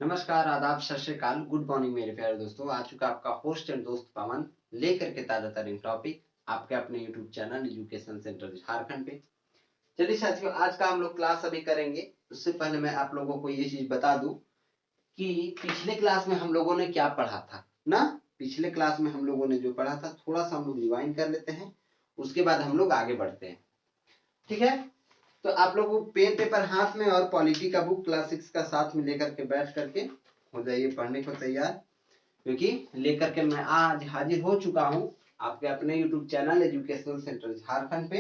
नमस्कार, आदाब, सत श्री अकाल, गुड मॉर्निंग मेरे प्यारे दोस्तों। आ चुका आपका होस्ट एंड दोस्त पवन लेकर के ताजा तरीन टॉपिक आपके अपने YouTube channel education centre Jharkhand पे। चलिए साथियों, आज का हम लोग क्लास अभी करेंगे। उससे पहले मैं आप लोगों को ये चीज बता दूं कि पिछले क्लास में हम लोगों ने क्या पढ़ा था ना। पिछले क्लास में हम लोगों ने जो पढ़ा था थोड़ा सा हम लोग रिवाइंड कर लेते हैं, उसके बाद हम लोग आगे बढ़ते हैं। ठीक है, तो आप लोग पेन पेपर हाथ में और पॉलिटी का बुक क्लास 6 का साथ में लेकर के बैठ करके हो जाइए पढ़ने को तैयार, क्योंकि लेकर के मैं आज हाजिर हो चुका हूं आपके अपने YouTube channel educational centre Jharkhand पे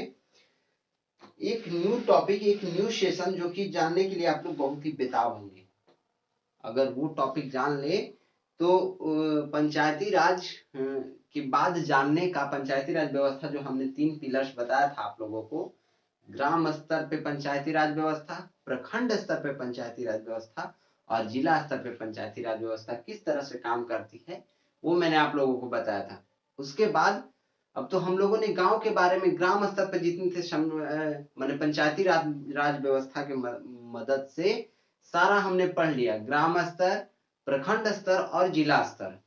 एक न्यू टॉपिक, एक न्यू सेशन जो कि जानने के लिए आप लोग बहुत ही बेताब होंगे। अगर वो टॉपिक जान ले तो पंचायती राज के बाद जानने का, पंचायती राज व्यवस्था जो हमने 3 पिलर्स बताया था आप लोगों को, ग्राम स्तर पे पंचायती राज व्यवस्था, प्रखंड स्तर पे पंचायती राज व्यवस्था और जिला स्तर पे पंचायती राज व्यवस्था किस तरह से काम करती है, वो मैंने आप लोगों को बताया था। उसके बाद अब तो हम लोगों ने गांव के बारे में, ग्राम स्तर पर जितने थे मैंने पंचायती राज व्यवस्था के मदद से सारा हमने पढ़ लिया, ग्राम स्तर, प्रखंड स्तर और जिला स्तर।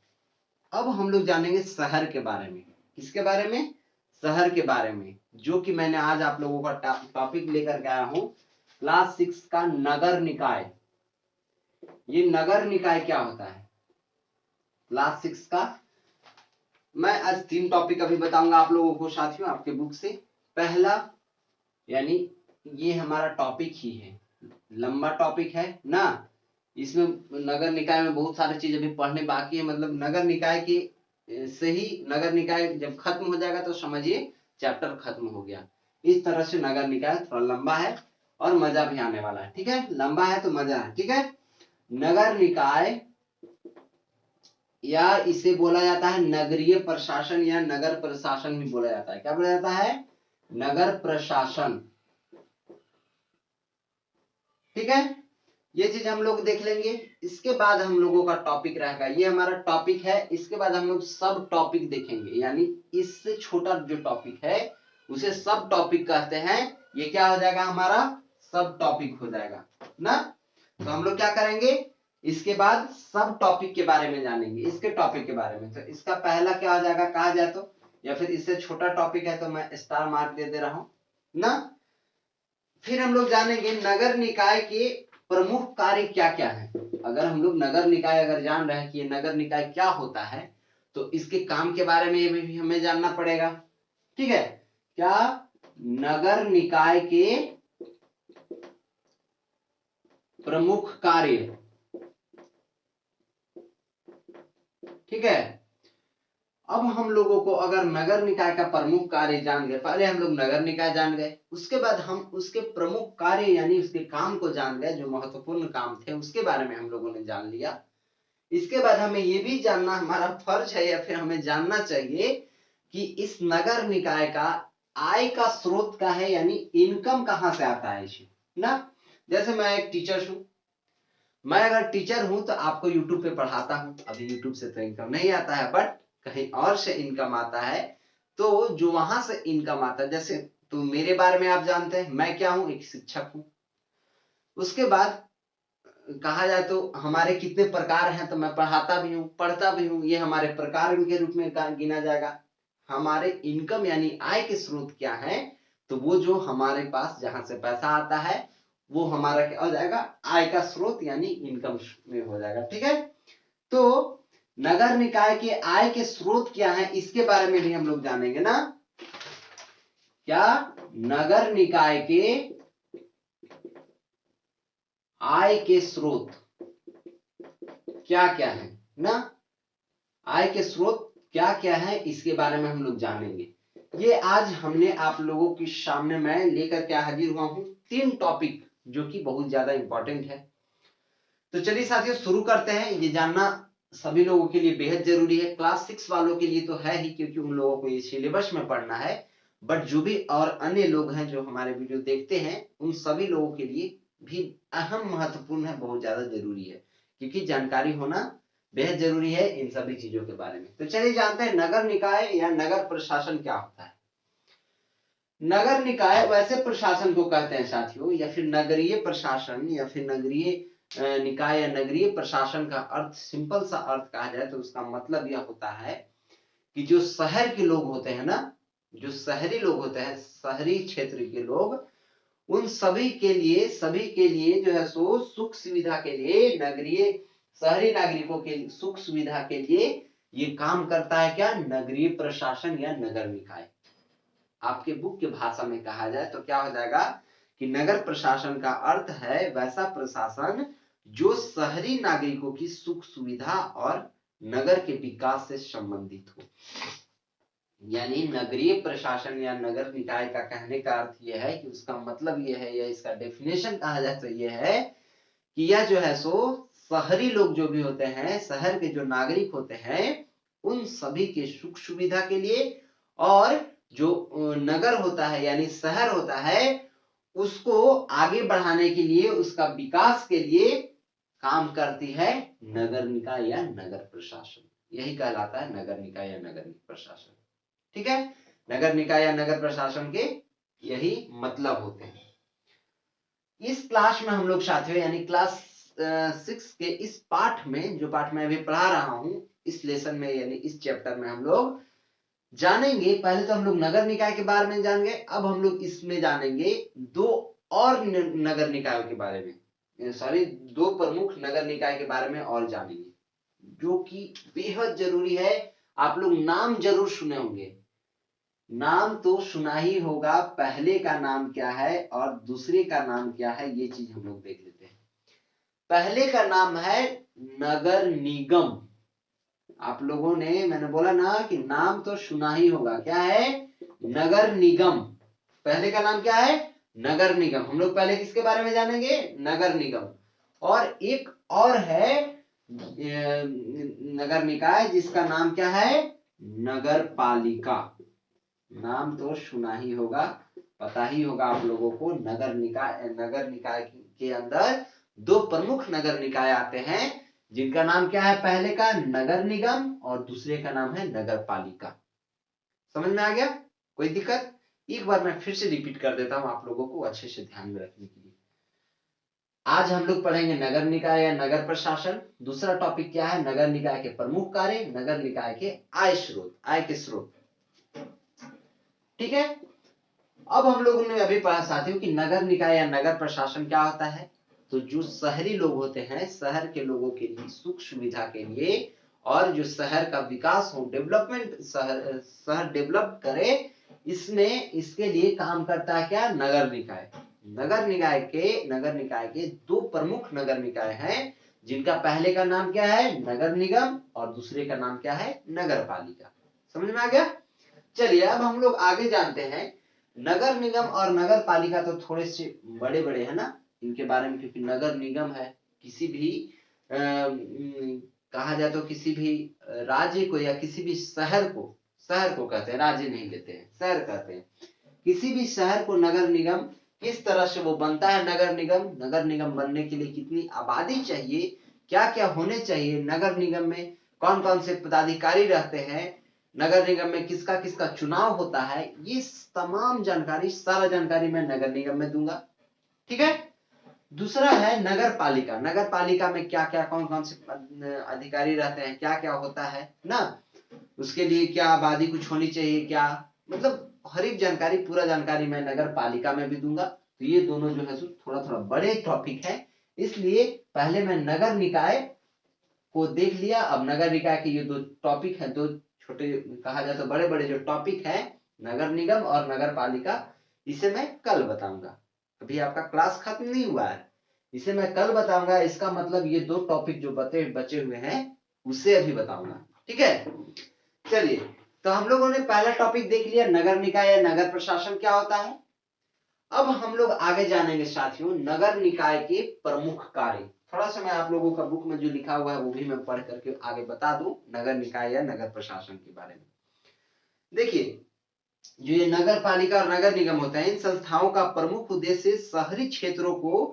अब हम लोग जानेंगे शहर के बारे में। किसके बारे में? शहर के बारे में, जो कि मैंने आज आप लोगों का टॉपिक लेकर के आया हूं, क्लास 6 का नगर निकाय। ये नगर निकाय क्या होता है क्लास 6 का, मैं आज 3 टॉपिक अभी बताऊंगा आप लोगों को साथियों आपके बुक से। पहला, यानी ये हमारा टॉपिक ही है, लंबा टॉपिक है ना। इसमें नगर निकाय में बहुत सारी चीज अभी पढ़ने बाकी है, मतलब नगर निकाय की से ही नगर निकाय जब खत्म हो जाएगा तो समझिए चैप्टर खत्म हो गया। इस तरह से नगर निकाय थोड़ा लंबा है और मजा भी आने वाला है। ठीक है, लंबा है तो मजा है। ठीक है, नगर निकाय या इसे बोला जाता है नगरीय प्रशासन या नगर प्रशासन भी बोला जाता है। क्या बोला जाता है? नगर प्रशासन। ठीक है, ये चीज हम लोग देख लेंगे। इसके बाद हम लोगों का टॉपिक रहेगा, ये हमारा टॉपिक है। इसके बाद हम लोग सब टॉपिक देखेंगे, यानी इससे छोटा जो टॉपिक है उसे सब टॉपिक कहते हैं। ये क्या हो जाएगा? हमारा सब टॉपिक हो जाएगा ना। तो हम लोग क्या करेंगे, इसके बाद सब टॉपिक के बारे में जानेंगे, इसके टॉपिक के बारे में। तो इसका पहला क्या हो जाएगा कहा जाए तो, या फिर इससे छोटा टॉपिक है तो मैं स्टार मार्क दे दे रहा हूं ना। फिर हम लोग जानेंगे नगर निकाय के प्रमुख कार्य क्या क्या है। अगर हम लोग नगर निकाय अगर जान रहे हैं कि ये नगर निकाय क्या होता है, तो इसके काम के बारे में भी हमें जानना पड़ेगा। ठीक है, क्या नगर निकाय के प्रमुख कार्य, ठीक है। अब हम लोगों को अगर नगर निकाय का प्रमुख कार्य जान गए, पहले हम लोग नगर निकाय जान गए, उसके बाद हम उसके प्रमुख कार्य यानी उसके काम को जान गए, जो महत्वपूर्ण काम थे उसके बारे में हम लोगों ने जान लिया। इसके बाद हमें ये भी जानना हमारा फर्ज है या फिर हमें जानना चाहिए कि इस नगर निकाय का आय का स्रोत क्या है, यानी इनकम कहां से आता है इसे ना। जैसे मैं एक टीचर हूं, मैं अगर टीचर हूं तो आपको यूट्यूब पे पढ़ाता हूं, अभी यूट्यूब से तो इनकम नहीं आता है, बट कहीं और से इनकम आता है। तो जो वहां से इनकम आता है, जैसे तो मेरे बारे में आप जानते हैं मैं क्या हूं, एक शिक्षक हूं। उसके बाद कहा जाए तो हमारे कितने प्रकार हैं, तो मैं पढ़ाता भी हूँ पढ़ता भी हूँ, ये हमारे प्रकार के रूप में गिना जाएगा। हमारे इनकम यानी आय के स्रोत क्या है, तो वो जो हमारे पास जहां से पैसा आता है वो हमारा क्या हो जाएगा, आय का स्रोत यानी इनकम में हो जाएगा। ठीक है, तो नगर निकाय के आय के स्रोत क्या है इसके बारे में भी हम लोग जानेंगे ना। क्या नगर निकाय के आय के स्रोत क्या क्या है ना, आय के स्रोत क्या क्या है इसके बारे में हम लोग जानेंगे। ये आज हमने आप लोगों के सामने मैं लेकर के हाजिर हुआ हूं 3 टॉपिक, जो कि बहुत ज्यादा इंपॉर्टेंट है। तो चलिए साथियों शुरू करते हैं। ये जानना सभी लोगों के लिए बेहद जरूरी है, क्लास 6 वालों के लिए तो है ही, क्योंकि उन लोगों को ये सिलेबस में पढ़ना है, बट जो भी और अन्य लोग हैं जो हमारे वीडियो देखते हैं उन सभी लोगों के लिए भी अहम, महत्वपूर्ण है, बहुत ज्यादा जरूरी है, क्योंकि जानकारी होना बेहद जरूरी है इन सभी चीजों के बारे में। तो चलिए जानते हैं नगर निकाय या नगर प्रशासन क्या होता है। नगर निकाय वैसे प्रशासन को कहते हैं साथियों, या फिर नगरीय प्रशासन या फिर नगरीय निकाय या नगरीय प्रशासन का अर्थ, सिंपल सा अर्थ कहा जाए तो उसका मतलब यह होता है कि जो शहर के लोग होते हैं ना, जो शहरी लोग होते हैं, शहरी क्षेत्र के लोग, उन सभी के लिए जो है सो सुख सुविधा के लिए, नगरीय शहरी नागरिकों के सुख सुविधा के लिए ये काम करता है क्या, नगरीय प्रशासन या नगर निकाय। आपके बुक के भाषा में कहा जाए तो क्या हो जाएगा कि नगर प्रशासन का अर्थ है वैसा प्रशासन जो शहरी नागरिकों की सुख सुविधा और नगर के विकास से संबंधित हो। यानी नगरीय प्रशासन या नगर निकाय का कहने का अर्थ यह है कि उसका मतलब यह है, या इसका डेफिनेशन कहा जाए तो यह है कि यह जो है सो शहरी लोग जो भी होते हैं, शहर के जो नागरिक होते हैं, उन सभी के सुख सुविधा के लिए, और जो नगर होता है यानी शहर होता है, उसको आगे बढ़ाने के लिए, उसका विकास के लिए काम करती है नगर निकाय या नगर प्रशासन। यही कहलाता है नगर निकाय या नगर प्रशासन। ठीक है, नगर निकाय या नगर प्रशासन के यही मतलब होते हैं। इस क्लास में हम लोग साथियों यानी क्लास 6 के इस पाठ में, जो पाठ मैं अभी पढ़ा रहा हूं, इस लेसन में यानी इस चैप्टर में हम लोग जानेंगे, पहले तो हम लोग नगर निकाय के बारे में जान गए, अब हम लोग इसमें जानेंगे दो और नगर निकायों के बारे में, सॉरी, दो प्रमुख नगर निकाय के बारे में और जानेंगे, जो कि बेहद जरूरी है। आप लोग नाम जरूर सुने होंगे, नाम तो सुना ही होगा, पहले का नाम क्या है और दूसरे का नाम क्या है, ये चीज हम लोग देख लेते हैं। पहले का नाम है नगर निगम। आप लोगों ने, मैंने बोला ना कि नाम तो सुना ही होगा, क्या है, नगर निगम। पहले का नाम क्या है, नगर निगम। हम लोग पहले किसके बारे में जानेंगे, नगर निगम। और एक और है नगर निकाय, जिसका नाम क्या है, नगर पालिका। नाम तो सुना ही होगा, पता ही होगा आप लोगों को। नगर निकाय के अंदर दो प्रमुख नगर निकाय आते हैं, जिनका नाम क्या है, पहले का नगर निगम और दूसरे का नाम है नगर पालिका। समझ में आ गया, कोई दिक्कत? एक बार मैं फिर से रिपीट कर देता हूं आप लोगों को अच्छे से ध्यान में रखने के लिए। आज हम लोग पढ़ेंगे नगर निकाय या नगर प्रशासन। दूसरा टॉपिक क्या है, नगर निकाय के प्रमुख कार्य, नगर निकाय के आय के स्रोत। ठीक है, अब हम लोगों ने अभी पढ़ा साथियों कि नगर निकाय या नगर प्रशासन क्या होता है। तो जो शहरी लोग होते हैं, शहर के लोगों के लिए सुख सुविधा के लिए, और जो शहर का विकास हो, डेवलपमेंट, शहर डेवलप करे, इसमें इसके लिए काम करता है क्या, नगर निकाय। नगर निकाय के दो प्रमुख नगर निकाय हैं, जिनका पहले का नाम क्या है, नगर निगम, और दूसरे का नाम क्या है, नगर पालिका। समझ में आ गया? चलिए अब हम लोग आगे जानते हैं। नगर निगम और नगर पालिका तो थोड़े से बड़े बड़े है ना इनके बारे में, क्योंकि नगर निगम है किसी भी कहा जाए तो किसी भी राज्य को या किसी भी शहर को कहते हैं, राज्य नहीं लेते हैं, शहर कहते हैं। किसी भी शहर को नगर निगम किस तरह से वो बनता है, नगर निगम बनने के लिए कितनी आबादी चाहिए, क्या क्या होने चाहिए, नगर निगम में कौन कौन से पदाधिकारी रहते हैं, नगर निगम में किसका किसका चुनाव होता है, ये तमाम जानकारी, सारा जानकारी मैं नगर निगम में दूंगा। ठीक है, दूसरा है नगर पालिका। नगर पालिका में क्या क्या कौन कौन से अधिकारी रहते हैं, क्या क्या होता है ना, उसके लिए क्या आबादी कुछ होनी चाहिए, क्या मतलब हर एक जानकारी, पूरा जानकारी मैं नगर पालिका में भी दूंगा। तो ये दोनों जो है थोड़ा थोड़ा बड़े टॉपिक है, इसलिए पहले मैं नगर निकाय को देख लिया। अब नगर निकाय के ये दो टॉपिक है, दो छोटे कहा जाए तो बड़े बड़े जो टॉपिक है, नगर निगम और नगर पालिका, इसे मैं कल बताऊंगा। अभी आपका क्लास खत्म नहीं हुआ है, इसे मैं कल बताऊंगा। इसका मतलब ये दो टॉपिक जो बचे हुए हैं उसे अभी बताऊंगा। ठीक है, चलिए तो हम लोगों ने पहला टॉपिक देख लिया, नगर निकाय या नगर प्रशासन क्या होता है। अब हम लोग आगे जानेंगे साथियों नगर निकाय के प्रमुख कार्य। थोड़ा सा मैं आप लोगों का बुक में जो लिखा हुआ है वो भी मैं पढ़ करके आगे बता दूं नगर निकाय या नगर प्रशासन के बारे में। देखिए, जो ये नगर पालिका और नगर निगम होता है, इन संस्थाओं का प्रमुख उद्देश्य शहरी क्षेत्रों को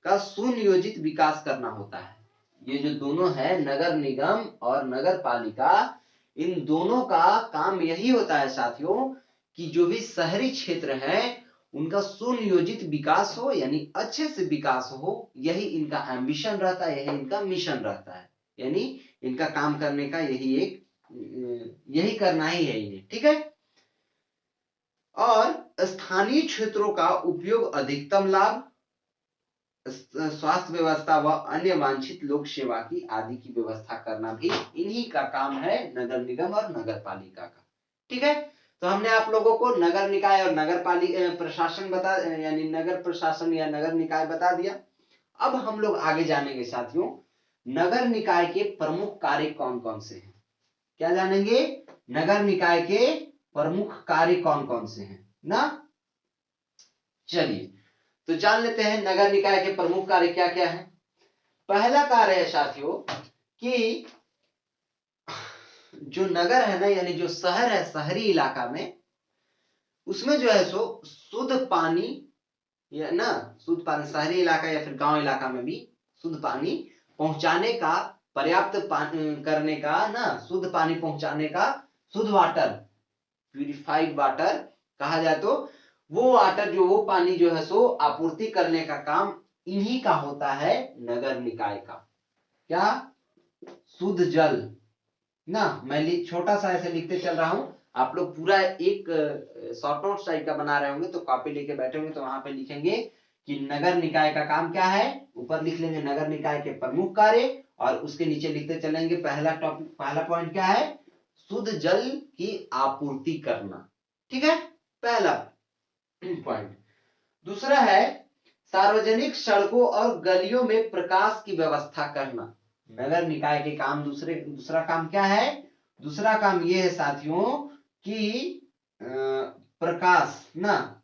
का सुनियोजित विकास करना होता है। ये जो दोनों है, नगर निगम और नगर पालिका, इन दोनों का काम यही होता है साथियों कि जो भी शहरी क्षेत्र है उनका सुनियोजित विकास हो, यानी अच्छे से विकास हो, यही इनका एम्बिशन रहता है, यही इनका मिशन रहता है, यानी इनका काम करने का यही करना ही है इन्हें, ठीक है। और स्थानीय क्षेत्रों का उपयोग, अधिकतम लाभ, स्वास्थ्य व्यवस्था व अन्य वांछित लोक सेवा की आदि की व्यवस्था करना भी इन्हीं का काम है, नगर निगम और नगर पालिका का, ठीक है। तो हमने आप लोगों को नगर निकाय और नगर पालिका प्रशासन यानी नगर प्रशासन या नगर निकाय बता दिया। अब हम लोग आगे जानेंगे साथियों, नगर निकाय के प्रमुख कार्य कौन कौन से हैं। क्या जानेंगे, नगर निकाय के प्रमुख कार्य कौन कौन से हैं ना। चलिए तो जान लेते हैं नगर निकाय के प्रमुख कार्य क्या क्या है। पहला कार्य है साथियों कि जो नगर है ना, यानी जो शहर है, शहरी इलाका में, उसमें जो है सो शुद्ध पानी या ना, शुद्ध पानी, शहरी इलाका या फिर गांव इलाका में भी शुद्ध पानी पहुंचाने का, पर्याप्त करने का ना, शुद्ध पानी पहुंचाने का, शुद्ध वाटर, प्यूरिफाइड वाटर कहा जाए तो वो वाटर, जो वो पानी जो है सो आपूर्ति करने का काम इन्हीं का होता है, नगर निकाय का। क्या, शुद्ध जल ना। मैं छोटा सा ऐसे लिखते चल रहा हूं, आप लोग पूरा एक शॉर्ट नोट टाइप का बना रहे होंगे, तो कॉपी लेके बैठे होंगे तो वहां पे लिखेंगे कि नगर निकाय का काम क्या है, ऊपर लिख लेंगे नगर निकाय के प्रमुख कार्य, और उसके नीचे लिखते चलेंगे पहला टॉपिक, पहला पॉइंट क्या है, शुद्ध जल की आपूर्ति करना, ठीक है, पहला पॉइंट। दूसरा है सार्वजनिक सड़कों और गलियों में प्रकाश की व्यवस्था करना। नगर निकाय के काम दूसरा काम क्या है, दूसरा काम ये है साथियों कि प्रकाश ना,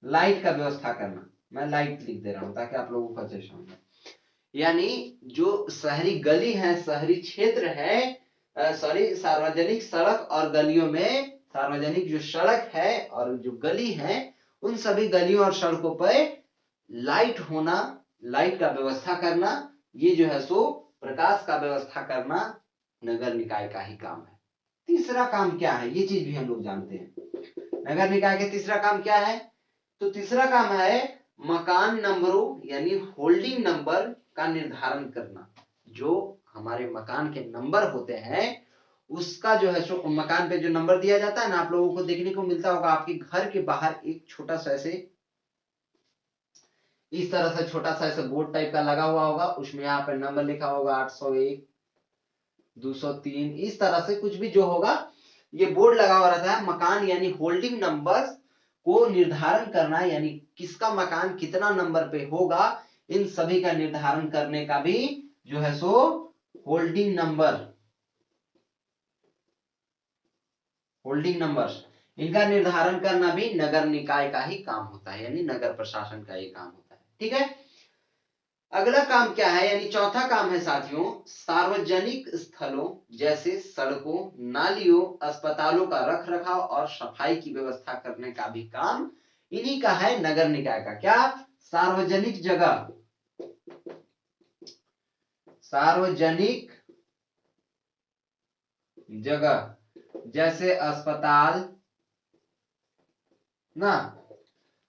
लाइट का व्यवस्था करना। मैं लाइट लिख दे रहा हूं ताकि आप लोगों को अच्छे से समझे। यानी जो शहरी गली है, शहरी क्षेत्र है, सॉरी, सार्वजनिक सड़क और गलियों में, सार्वजनिक जो सड़क है और जो गली है, उन सभी गलियों और सड़कों पर लाइट होना, लाइट का व्यवस्था करना, ये जो है सो प्रकाश का व्यवस्था करना नगर निकाय का ही काम है। तीसरा काम क्या है, ये चीज भी हम लोग जानते हैं। नगर निकाय के तीसरा काम क्या है, तो तीसरा काम है मकान नंबरों यानी होल्डिंग नंबर का निर्धारण करना। जो हमारे मकान के नंबर होते हैं, उसका जो है सो मकान पे जो नंबर दिया जाता है ना, आप लोगों को देखने को मिलता होगा आपके घर के बाहर एक छोटा सा ऐसे, इस तरह से छोटा सा ऐसे बोर्ड टाइप का लगा हुआ होगा, उसमें यहाँ पे नंबर लिखा होगा 801, 203, इस तरह से कुछ भी जो होगा, ये बोर्ड लगा हुआ रहता है। मकान यानी होल्डिंग नंबर को निर्धारण करना, यानी किसका मकान कितना नंबर पे होगा, इन सभी का निर्धारण करने का भी जो है सो होल्डिंग नंबर, इनका निर्धारण करना भी नगर निकाय का ही काम होता है, यानी नगर प्रशासन का ये काम होता है, ठीक है। अगला काम क्या है, यानी चौथा काम है साथियों, सार्वजनिक स्थलों जैसे सड़कों, नालियों, अस्पतालों का रख रखाव और सफाई की व्यवस्था करने का भी काम इन्हीं का है, नगर निकाय का। क्या, सार्वजनिक जगह, सार्वजनिक जगह जैसे अस्पताल ना,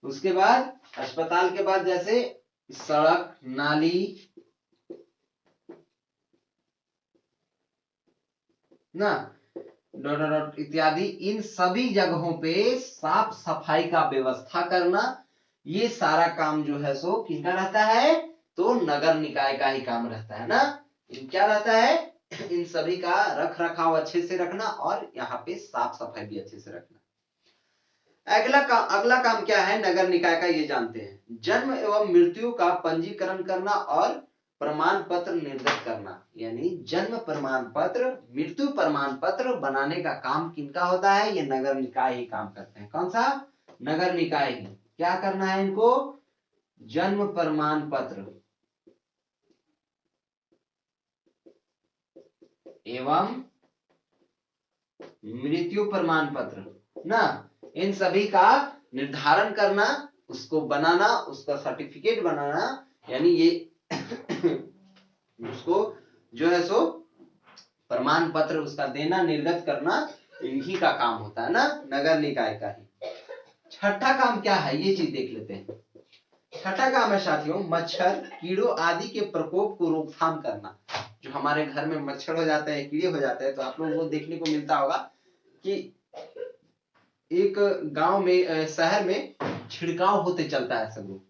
उसके बाद अस्पताल के बाद जैसे सड़क, नाली ना, डॉट डॉट इत्यादि, इन सभी जगहों पे साफ सफाई का व्यवस्था करना, ये सारा काम जो है सो किसका रहता है, तो नगर निकाय का ही काम रहता है ना। क्या रहता है, इन सभी का रख रखाव अच्छे से रखना और यहाँ पे साफ सफाई भी अच्छे से रखना। अगला काम क्या है नगर निकाय का, ये जानते हैं। जन्म एवं मृत्यु का पंजीकरण करना और प्रमाण पत्र निर्गत करना, यानी जन्म प्रमाण पत्र, मृत्यु प्रमाण पत्र बनाने का काम किनका होता है, ये नगर निकाय ही काम करते हैं। कौन सा, नगर निकाय ही। क्या करना है इनको, जन्म प्रमाण पत्र एवं मृत्यु प्रमाण पत्र ना, इन सभी का निर्धारण करना, उसको बनाना, उसका सर्टिफिकेट बनाना, यानी ये उसको जो है सो प्रमाण पत्र उसका देना, निर्गत करना, इन्हीं का काम होता है ना, नगर निकाय का ही। छठा काम क्या है ये चीज देख लेते हैं। छठा काम है साथियों मच्छर कीड़ों आदि के प्रकोप को रोकथाम करना। जो हमारे घर में मच्छर हो जाते हैं, कीड़े हो जाते हैं, तो आप लोगों को देखने को मिलता होगा कि एक गांव में शहर में छिड़काव होते चलता है सब लोग,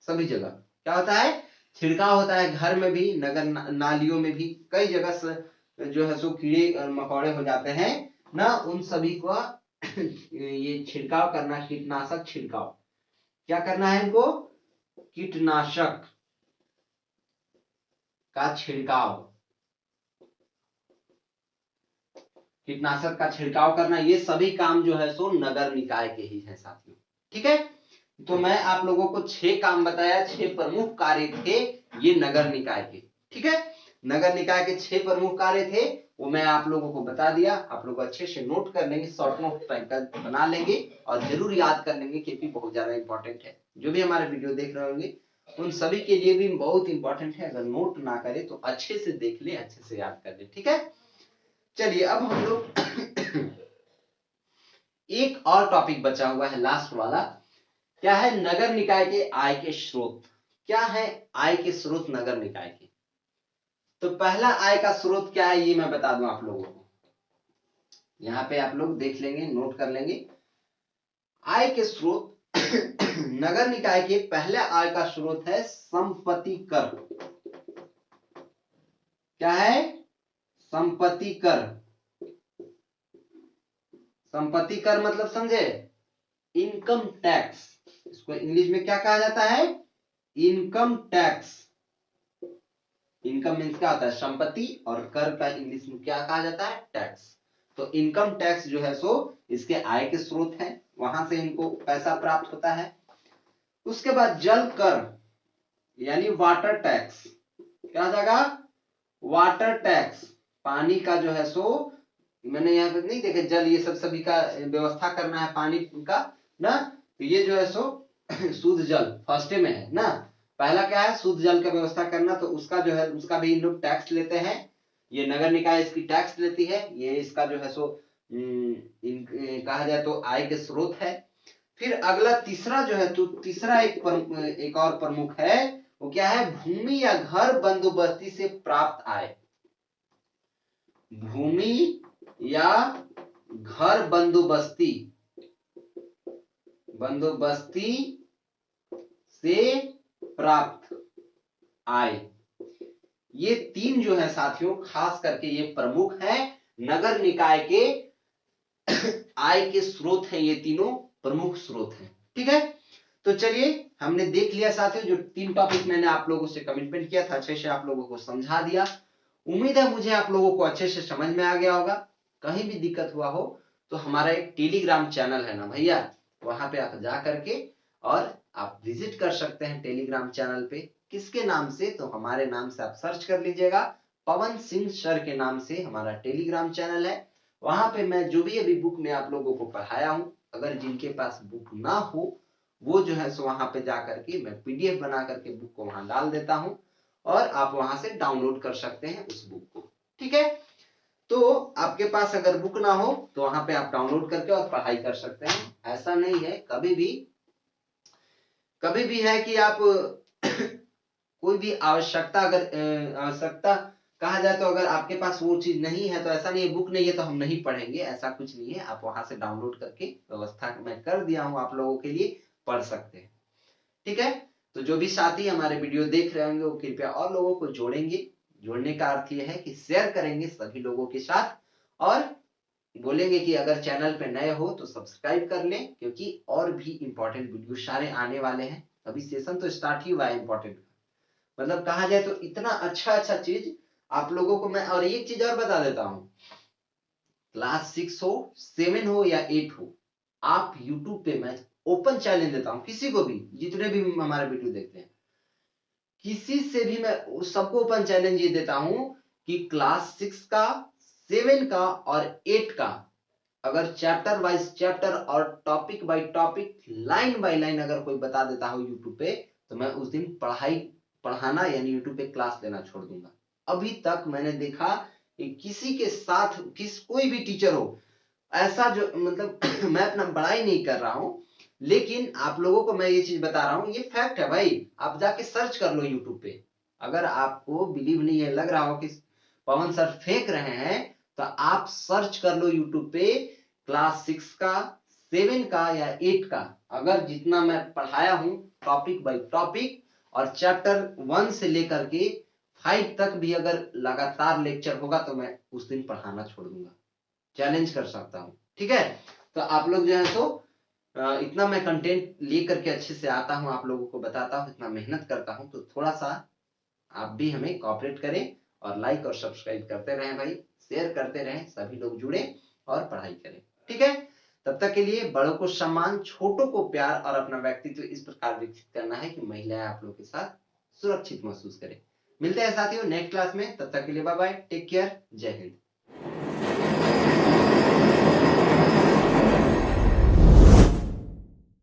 सभी जगह क्या होता है, छिड़काव होता है। घर में भी, नगर नालियों में भी, कई जगह से जो है सो कीड़े मकोड़े हो जाते हैं ना, उन सभी को ये छिड़काव करना, कीटनाशक छिड़काव। क्या करना है इनको, कीटनाशक का छिड़काव, कीटनाशक का छिड़काव करना, ये सभी काम जो है सो नगर निकाय के ही है साथियों। ठीक है, तो मैं आप लोगों को 6 काम बताया, 6 प्रमुख कार्य थे ये नगर निकाय के। ठीक है, नगर निकाय के 6 प्रमुख कार्य थे, वो मैं आप लोगों को बता दिया। आप लोग अच्छे से नोट कर लेंगे, शॉर्ट नोट टाइप का बना लेंगे और जरूर याद कर लेंगे, क्योंकि बहुत ज्यादा इंपॉर्टेंट है। जो भी हमारे वीडियो देख रहे होंगे उन सभी के लिए भी बहुत इंपॉर्टेंट है। अगर नोट ना करे तो अच्छे से देख ले, अच्छे से याद कर ले। ठीक है, चलिए अब हम लोग एक और टॉपिक बचा हुआ है, लास्ट वाला। क्या है, नगर निकाय के आय के स्रोत। क्या है आय के स्रोत नगर निकाय के? तो पहला आय का स्रोत क्या है ये मैं बता दूं आप लोगों को। यहां पे आप लोग देख लेंगे, नोट कर लेंगे। आय के स्रोत नगर निकाय के पहले आय का स्रोत है संपत्ति कर। क्या है, संपत्ति कर। संपत्ति कर मतलब समझे, इनकम टैक्स। इसको इंग्लिश में क्या कहा जाता है, इनकम टैक्स। इनकम मीन्स क्या होता है, संपत्ति, और कर का इंग्लिश में क्या कहा जाता है, टैक्स। तो इनकम टैक्स जो है सो इसके आय के स्रोत है, वहां से इनको पैसा प्राप्त होता है। उसके बाद जल कर यानी वाटर टैक्स। क्या हो जाएगा, वाटर टैक्स। पानी का जो है सो, मैंने यहाँ पे नहीं देखे, जल ये सब सभी का व्यवस्था करना है पानी का ना, तो ये जो है सो शुद्ध जल फर्स्ट में है ना। पहला क्या है, शुद्ध जल का व्यवस्था करना, तो उसका जो है उसका भी इन लोग टैक्स लेते हैं। ये नगर निकाय इसकी टैक्स लेती है, ये इसका जो है सो कहा जाए तो आय के स्रोत है। फिर अगला तीसरा जो है, तो तीसरा एक और प्रमुख है, वो क्या है, भूमि या घर बंदोबस्ती से प्राप्त आय। भूमि या घर बंदोबस्ती, बंदोबस्ती से प्राप्त आय। ये तीन जो है साथियों, खास करके ये प्रमुख है नगर निकाय के आय के स्रोत हैं, ये तीनों प्रमुख स्रोत हैं। ठीक है, तो चलिए हमने देख लिया साथियों, जो 3 टॉपिक मैंने आप लोगों से कमिटमेंट किया था, अच्छे से आप लोगों को समझा दिया। उम्मीद है मुझे आप लोगों को अच्छे से समझ में आ गया होगा। कहीं भी दिक्कत हुआ हो तो हमारा एक टेलीग्राम चैनल है ना भैया, वहां पे आप जा करके और आप विजिट कर सकते हैं टेलीग्राम चैनल पे। किसके नाम से, तो हमारे नाम से आप सर्च कर लीजिएगा, पवन सिंह सर के नाम से हमारा टेलीग्राम चैनल है। वहां पे मैं जो भी अभी बुक में आप लोगों को पढ़ाया हूं, अगर जिनके पास बुक ना हो वो जो है सो वहां पे जाकर के मैं पीडीएफ बना करके बुक को वहां डाल देता हूं, और आप वहां से डाउनलोड कर सकते हैं उस बुक को। ठीक है, तो आपके पास अगर बुक ना हो तो वहां पे आप डाउनलोड करके और पढ़ाई कर सकते हैं। ऐसा नहीं है, कभी भी है कि आप कोई भी आवश्यकता, अगर आवश्यकता कहा जाए तो अगर आपके पास वो चीज नहीं है, तो ऐसा नहीं है बुक नहीं है तो हम नहीं पढ़ेंगे, ऐसा कुछ नहीं है। आप वहां से डाउनलोड करके, व्यवस्था मैं कर दिया हूं आप लोगों के लिए, पढ़ सकते हैं। ठीक है, तो जो भी साथी हमारे वीडियो देख रहे होंगे वो कृपया और लोगों को जोड़ेंगे। जोड़ने का अर्थ ये है कि शेयर करेंगे सभी लोगों के साथ, और बोलेंगे कि अगर चैनल पे नए हो तो सब्सक्राइब कर लें, क्योंकि और भी इंपॉर्टेंट वीडियो सारे आने वाले हैं। अभी सेशन तो स्टार्ट ही हुआ है इंपॉर्टेंट, मतलब कहा जाए तो इतना अच्छा चीज आप लोगों को मैं, और एक चीज और बता देता हूं, क्लास 6 हो, 7 हो या 8 हो, आप यूट्यूब पे मैं ओपन चैलेंज देता हूं किसी को भी, जितने भी हमारे वीडियो देखते हैं, किसी से भी मैं सबको ओपन चैलेंज ये देता हूं कि क्लास 6 का, 7 का और 8 का अगर चैप्टर वाइज चैप्टर और topic by topic, line by line अगर कोई बता देता हो यूट्यूब पे, तो मैं उस दिन पढ़ाना यानी यूट्यूब पे क्लास लेना छोड़ दूंगा। अभी तक मैंने देखा कि किसी के साथ कोई भी टीचर हो ऐसा, जो मतलब मैं अपना बड़ाई नहीं कर रहा हूं, लेकिन आप लोगों को मैं ये चीज बता रहा हूं, ये फैक्ट है भाई, आप जाके सर्च कर लो यूट्यूब पे। अगर आपको बिलीव नहीं है, लग रहा हो कि पवन सर फेंक रहे हैं, तो आप सर्च कर लो यूट्यूब पे, क्लास 6 का, 7 का या 8 का, अगर जितना मैं पढ़ाया हूं टॉपिक बाय टॉपिक, और चैप्टर 1 से लेकर के 5 तक भी अगर लगातार लेक्चर होगा तो मैं उस दिन पढ़ाना छोड़ दूंगा, चैलेंज कर सकता हूं। ठीक है, तो आप लोग जो है तो इतना मैं कंटेंट लेकर के अच्छे से आता हूं, आप लोगों को बताता हूं, इतना मेहनत करता हूं, तो थोड़ा सा आप भी हमें कोऑपरेट करें और लाइक और सब्सक्राइब करते रहें भाई, शेयर करते रहें, सभी लोग जुड़े और पढ़ाई करें। ठीक है, तब तक के लिए बड़ों को सम्मान, छोटों को प्यार और अपना व्यक्तित्व इस प्रकार विकसित करना है कि महिलाएं आप लोगों के साथ सुरक्षित महसूस करें। मिलते हैं साथियों नेक्स्ट क्लास में, तब तक के लिए बाय बाय, टेक केयर, जय हिंद।